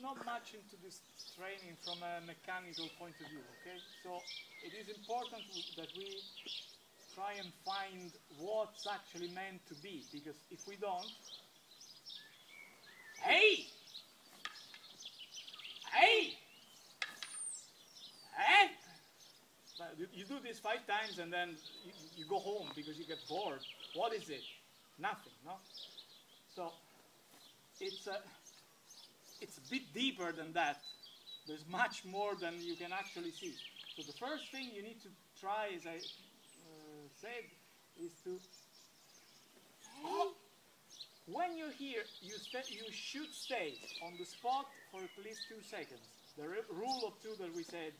not much into this training from a mechanical point of view, okay? So it is important that we try and find what's actually meant to be, because if we don't, hey! Hey! Hey! You do this 5 times and then you go home because you get bored. What is it? Nothing, no? So it's a bit deeper than that. There's much more than you can actually see. So the first thing you need to try, as I said, is to... When you're here, you should stay on the spot for at least 2 seconds. The rule of 2 that we said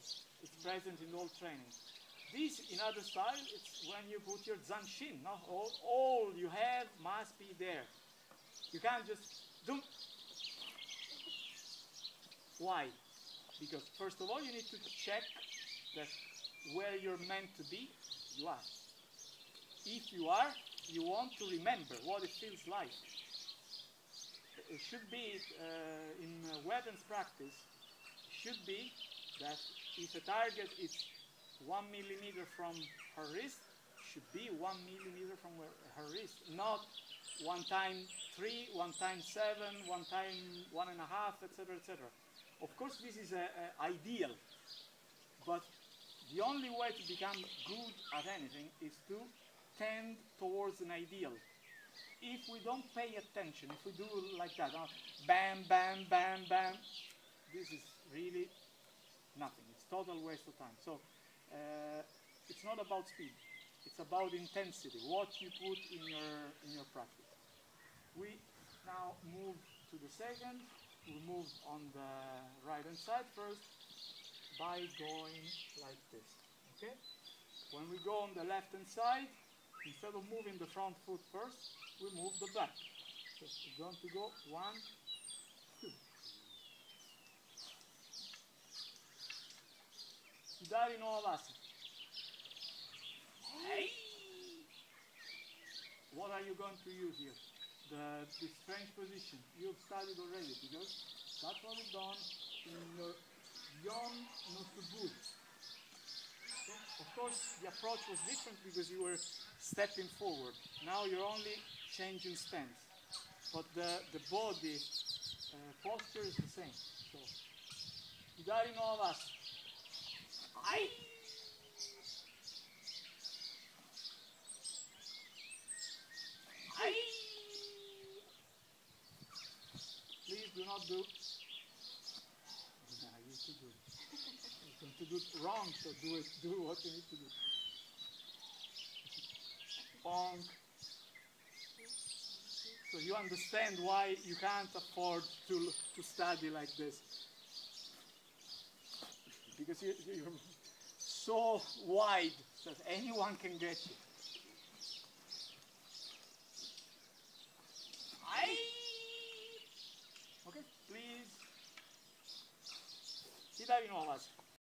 is present in all training. This, in other style, it's when you put your zanshin. No? All you have must be there. You can't just do. Why? Because first of all, you need to check that where you're meant to be, you are. If you are, you want to remember what it feels like. It should be, in weapons practice, should be that if a target is 1 millimeter from her wrist, should be 1 millimeter from her wrist, not 1 times 3, 1 times 7, 1 times 1.5, etc., etc. Of course, this is ideal, but the only way to become good at anything is to tend towards an ideal. If we don't pay attention, if we do like that, bam, bam, bam, bam, this is really nothing. It's total waste of time. So it's not about speed. It's about intensity, what you put in your practice. We now move to the second. We move on the right-hand side first by going like this. Okay? When we go on the left-hand side, instead of moving the front foot first, we move the back. So we're going to go 1, 2. Shidari no Avasa. Hey! What are you going to use here? This strange position. You've studied already because that's what we've done in your Yon no Suburi. Okay? Of course, the approach was different because you were stepping forward. Now you're only changing stance. But the body posture is the same. So, Hidari no Avasa. Ai! Ai! Please do not do. I used to do it. You're going to do it wrong, so do what you need to do. Bonk. So you understand why you can't afford to study like this. Because you're so wide that anyone can get you. Okay, please. Hidari no Avasa.